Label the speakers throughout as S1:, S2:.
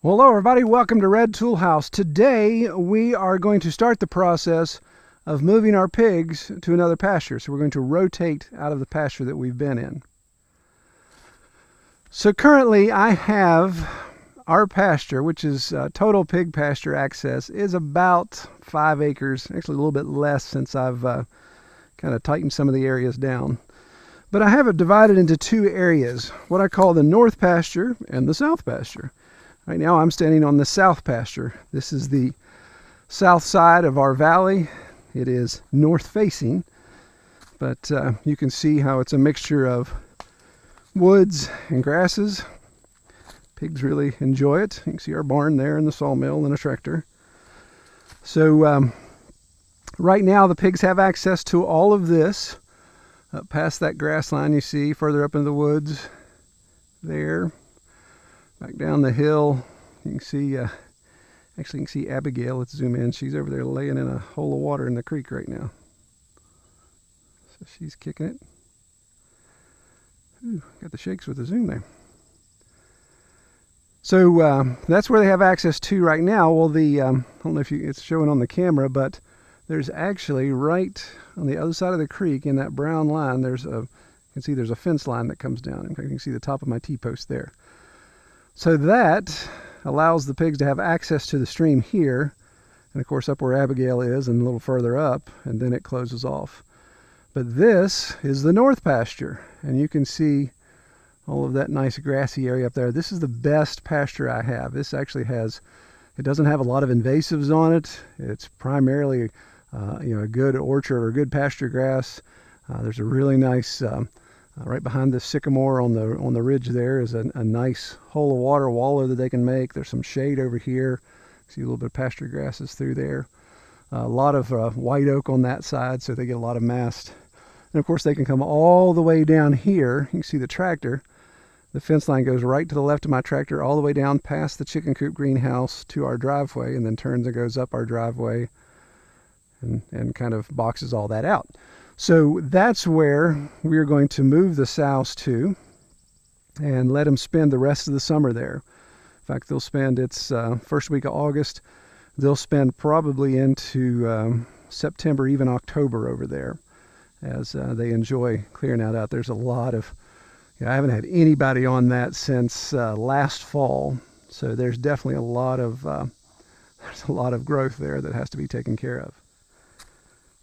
S1: Well, hello everybody, welcome to Red Tool House. Today we are going to start the process of moving our pigs to another pasture. So we're going to rotate out of the pasture that we've been in. So currently I have our pasture, which is total pig pasture access, is about 5 acres, actually a little bit less since I've kind of tightened some of the areas down. But I have it divided into two areas, what I call the north pasture and the south pasture. Right now I'm standing on the south pasture. This is the south side of our valley. It is north facing, but you can see how it's a mixture of woods and grasses. Pigs really enjoy it. You can see our barn there and the sawmill and a tractor. So right now the pigs have access to all of this up past that grass line you see further up into the woods there. Back down the hill, you can see, actually you can see Abigail. Let's zoom in. She's over there laying in a hole of water in the creek right now. So she's kicking it. Ooh, got the shakes with the zoom there. So that's where they have access to right now. Well, I don't know if it's showing on the camera, but there's actually right on the other side of the creek in that brown line, you can see there's a fence line that comes down. In fact, you can see the top of my T-post there. So that allows the pigs to have access to the stream here, and of course up where Abigail is and a little further up, and then it closes off. But this is the north pasture, and you can see all of that nice grassy area up there. This is the best pasture I have. This actually it doesn't have a lot of invasives on it. It's primarily a good orchard or good pasture grass. There's a really nice right behind the sycamore on the ridge there is a nice hole of water waller that they can make. There's some shade over here. See a little bit of pasture grasses through there. A lot of white oak on that side, so they get a lot of mast. And of course they can come all the way down here. You can see the tractor. The fence line goes right to the left of my tractor all the way down past the chicken coop greenhouse to our driveway, and then turns and goes up our driveway and kind of boxes all that out. So that's where we're going to move the sows to and let them spend the rest of the summer there. In fact, they'll spend its first week of August. They'll spend probably into September, even October over there, as they enjoy clearing out. There's a lot of, I haven't had anybody on that since last fall. So there's definitely a lot of growth there that has to be taken care of.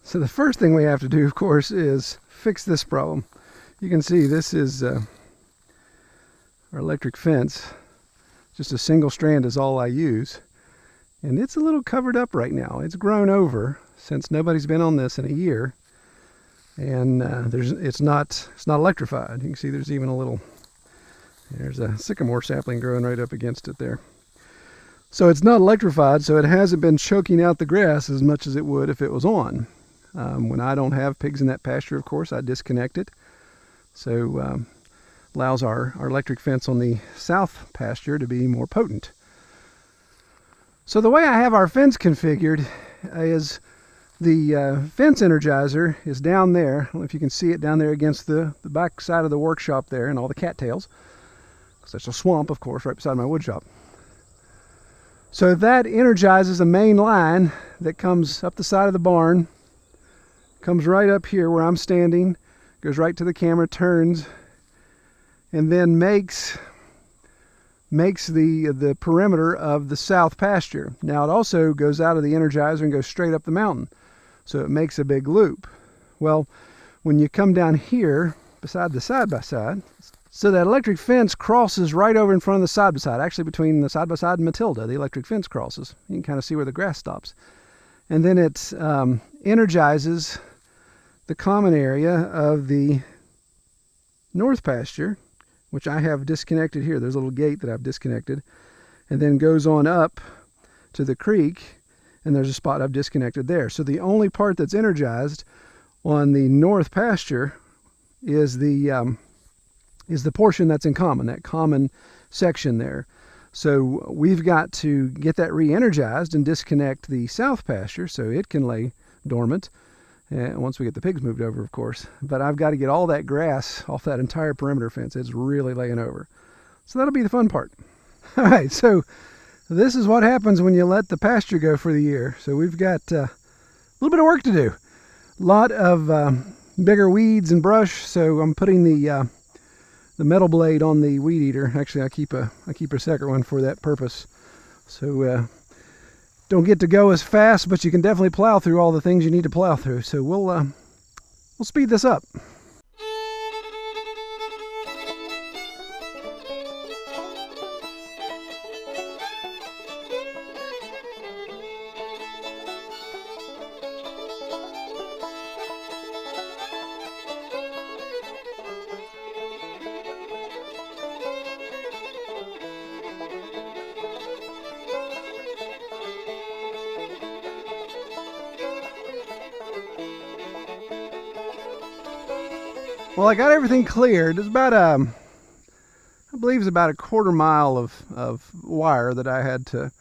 S1: So the first thing we have to do, of course, is fix this problem. You can see this is our electric fence. Just a single strand is all I use. And it's a little covered up right now. It's grown over since nobody's been on this in a year. And it's not electrified. You can see there's even there's a sycamore sapling growing right up against it there. So it's not electrified, so it hasn't been choking out the grass as much as it would if it was on. When I don't have pigs in that pasture, of course, I disconnect it. So allows our electric fence on the south pasture to be more potent. So the way I have our fence configured is the fence energizer is down there. I don't know if you can see it down there against the back side of the workshop there and all the cattails. There's a swamp, of course, right beside my wood shop. So that energizes a main line that comes up the side of the barn, comes right up here where I'm standing, goes right to the camera, turns, and then makes the perimeter of the south pasture. Now it also goes out of the energizer and goes straight up the mountain, so it makes a big loop. Well, when you come down here beside the side-by-side, so that electric fence crosses right over in front of the side-by-side, actually between the side-by-side and Matilda, the electric fence crosses. You can kind of see where the grass stops. And then it energizes the common area of the north pasture, which I have disconnected here. There's a little gate that I've disconnected, and then goes on up to the creek, and there's a spot I've disconnected there. So the only part that's energized on the north pasture is the portion that's in common, that common section there. So we've got to get that re-energized and disconnect the south pasture so it can lay dormant. Once we get the pigs moved over, of course. But I've got to get all that grass off that entire perimeter fence. It's really laying over. So that'll be the fun part. All right, so So this is what happens when you let the pasture go for the year. So we've got a little bit of work to do. A lot of bigger weeds and brush, so I'm putting the metal blade on the weed eater. Actually, I keep a second one for that purpose. So don't get to go as fast, but you can definitely plow through all the things you need to plow through. So we'll speed this up. Well, I got everything cleared. It's about I believe it's about a quarter mile of wire that I had to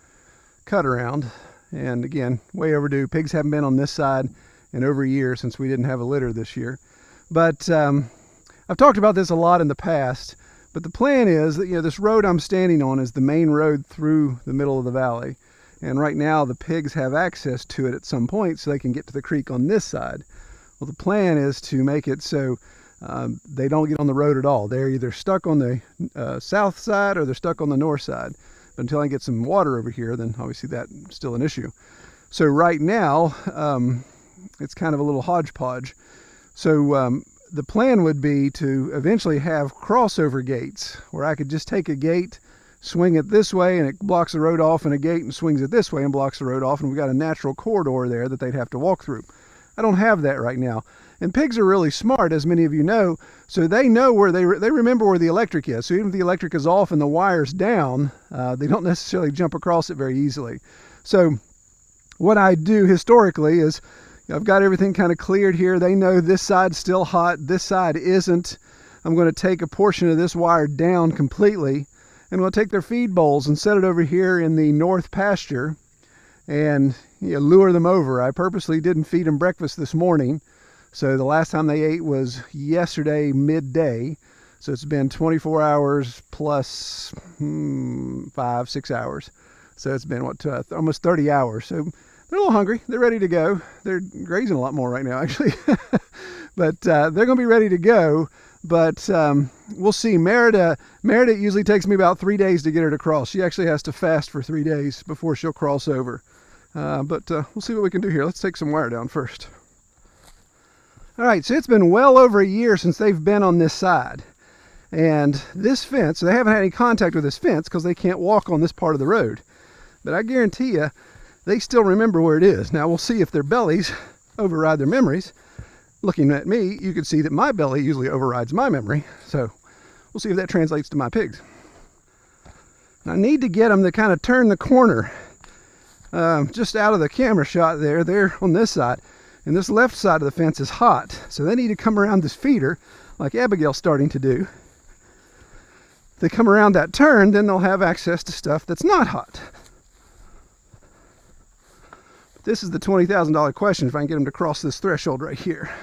S1: cut around. And again, way overdue. Pigs haven't been on this side in over a year since we didn't have a litter this year. But I've talked about this a lot in the past. But the plan is that, this road I'm standing on is the main road through the middle of the valley. And right now the pigs have access to it at some point so they can get to the creek on this side. Well, the plan is to make it so they don't get on the road at all. They're either stuck on the south side or they're stuck on the north side. But until I get some water over here, then obviously that's still an issue. So right now, it's kind of a little hodgepodge. So the plan would be to eventually have crossover gates where I could just take a gate, swing it this way and it blocks the road off, and a gate and swings it this way and blocks the road off, and we've got a natural corridor there that they'd have to walk through. I don't have that right now. And pigs are really smart, as many of you know, so they know where they remember where the electric is. So even if the electric is off and the wire's down, they don't necessarily jump across it very easily. So what I do historically is, I've got everything kind of cleared here. They know this side's still hot, this side isn't. I'm going to take a portion of this wire down completely, and we'll take their feed bowls and set it over here in the north pasture and lure them over. I purposely didn't feed them breakfast this morning. So the last time they ate was yesterday midday. So it's been 24 hours plus 5-6 hours. So it's been almost 30 hours. So they're a little hungry. They're ready to go. They're grazing a lot more right now, actually. But they're going to be ready to go. But we'll see. Merida usually takes me about 3 days to get her to cross. She actually has to fast for 3 days before she'll cross over. But we'll see what we can do here. Let's take some wire down first. All right, so it's been well over a year since they've been on this side. And this fence, they haven't had any contact with this fence because they can't walk on this part of the road. But I guarantee you, they still remember where it is. Now, we'll see if their bellies override their memories. Looking at me, you can see that my belly usually overrides my memory. So we'll see if that translates to my pigs. And I need to get them to kind of turn the corner just out of the camera shot there. They're on this side. And this left side of the fence is hot. So they need to come around this feeder, like Abigail's starting to do. If they come around that turn, then they'll have access to stuff that's not hot. But this is the $20,000 question, if I can get them to cross this threshold right here.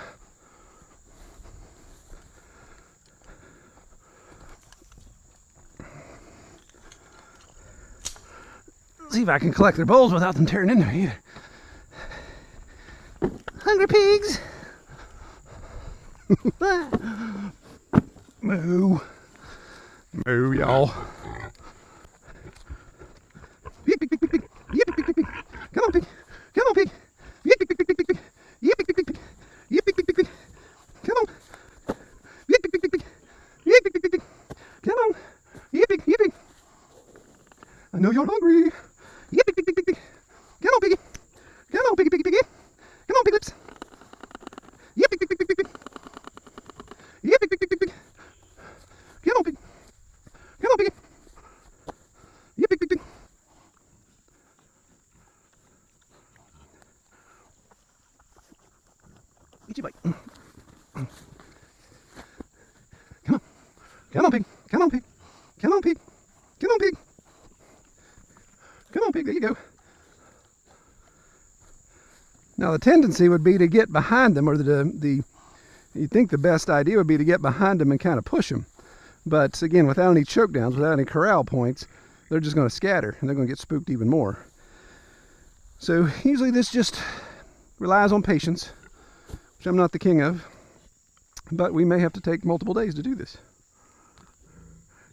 S1: See if I can collect their bowls without them tearing into me either. Hungry pigs! Moo. Moo, y'all. Pig, pig, pig, pig, pig. Yip, pig, pig, pig. Come on, pig. Come on, pig. Yip, pig, pig, pig, pig, pig. Yip, pig, pig, pig, pig. Yip, pig, pig, pig, pig. Come on. Yip, pig, pig, pig, pig. Yip, pig, pig, pig, pig. Come on. Yip, pig, yip, pig. I know you're hungry. Yip, pig, pig, pig, pig, pig. Come on, piggy. Come on, piggy, piggy, piggy. Come on, piglets. Yip, pig, pig, pig, pig, pig. Yip, pig, pig, pig, pig, pig. Come on, pig. Come on, piggy. Yip, pig, pig, pig. Eat your bite. Come on. Come on, pig. Come on, pig. Come on, pig. Come on, pig. Come on, pig. There you go. Now the tendency would be to get behind them, or you'd think the best idea would be to get behind them and kind of push them. But again, without any choke downs, without any corral points, they're just going to scatter and they're going to get spooked even more. So usually this just relies on patience, which I'm not the king of, but we may have to take multiple days to do this.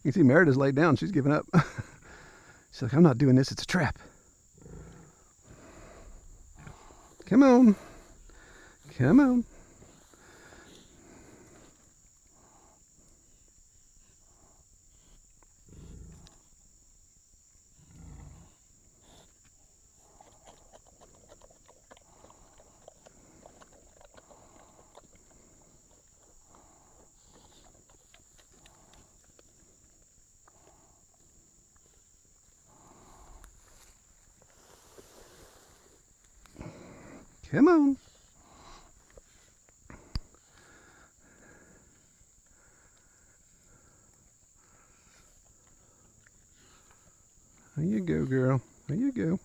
S1: You can see Merida's laid down. She's given up. She's like, I'm not doing this. It's a trap. Come on. Come on. Come on. There you go, girl. There you go.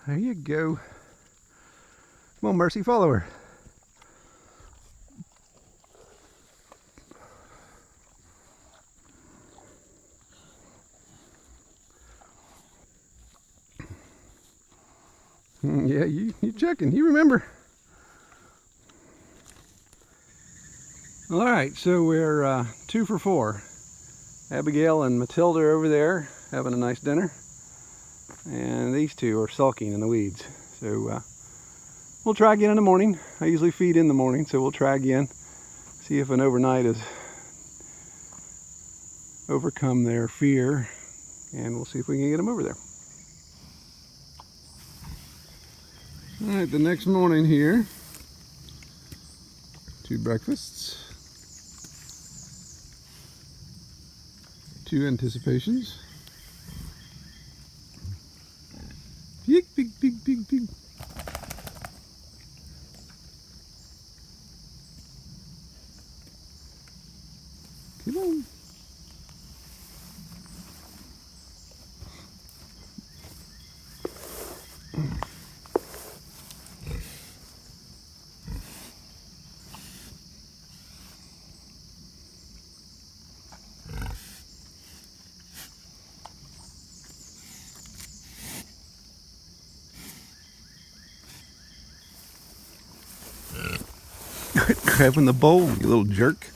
S1: There you go. Come on, Mercy, follow her. Yeah, you checking. You remember. All right, so we're 2 for 4. Abigail and Matilda are over there having a nice dinner. And these two are sulking in the weeds. So we'll try again in the morning. I usually feed in the morning, so we'll try again. See if an overnight has overcome their fear. And we'll see if we can get them over there. All right, the next morning here, 2 breakfasts, 2 anticipations. Pig, pig, pig, pig, pig. Come on. Quit grabbing the bowl, you little jerk.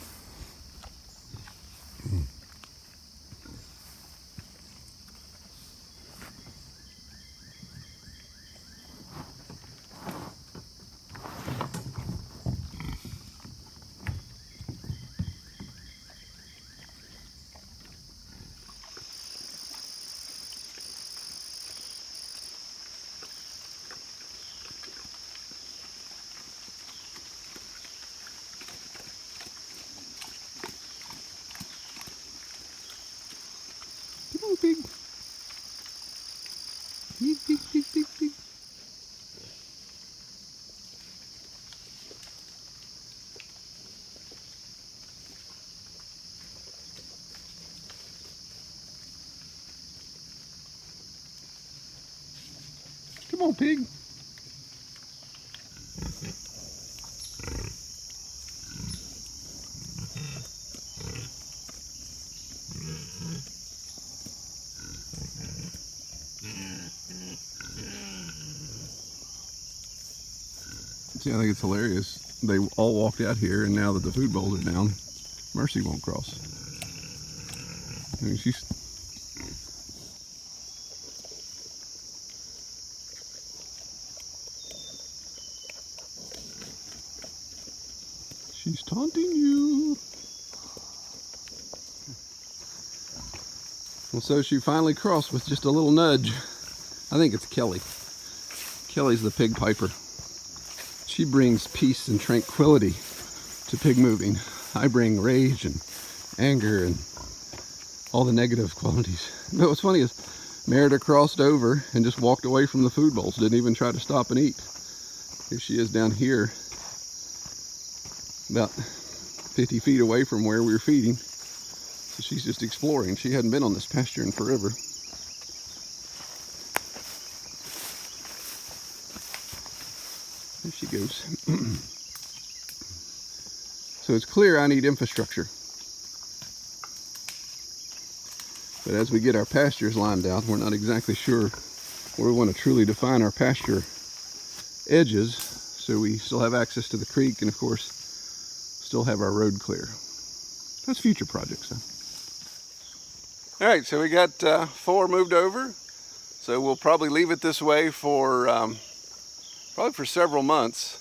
S1: Come on, pig. Pig, pig, pig, pig, pig. Come on, pig. See, I think it's hilarious. They all walked out here, and now that the food bowls are down, Mercy won't cross. I mean, she's taunting you. Well, so she finally crossed with just a little nudge. I think it's Kelly. Kelly's the pig piper. She brings peace and tranquility to pig moving. I bring rage and anger and all the negative qualities. But what's funny is Merida crossed over and just walked away from the food bowls, didn't even try to stop and eat. Here she is down here, about 50 feet away from where we were feeding. So she's just exploring. She hadn't been on this pasture in forever. goes. So it's clear I need infrastructure. But as we get our pastures lined out, we're not exactly sure where we want to truly define our pasture edges, so we still have access to the creek and of course still have our road clear. That's future projects, huh? All right, so we got 4 moved over. So we'll probably leave it this way for probably for several months.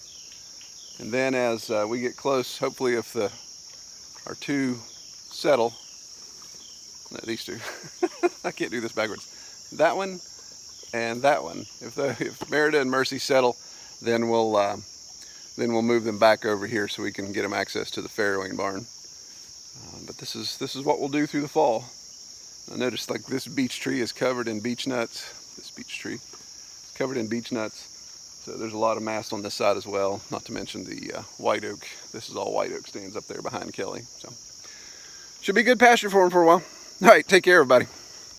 S1: And then as we get close, hopefully if our 2 settle, not these 2, I can't do this backwards. That one and that one. If Merida and Mercy settle, then we'll move them back over here so we can get them access to the farrowing barn. But this is what we'll do through the fall. I noticed like this beech tree is covered in beech nuts. This beech tree is covered in beech nuts. So there's a lot of mass on this side as well, not to mention the white oak. This is all white oak stands up there behind Kelly. So should be good pasture for him for a while. All right, take care everybody.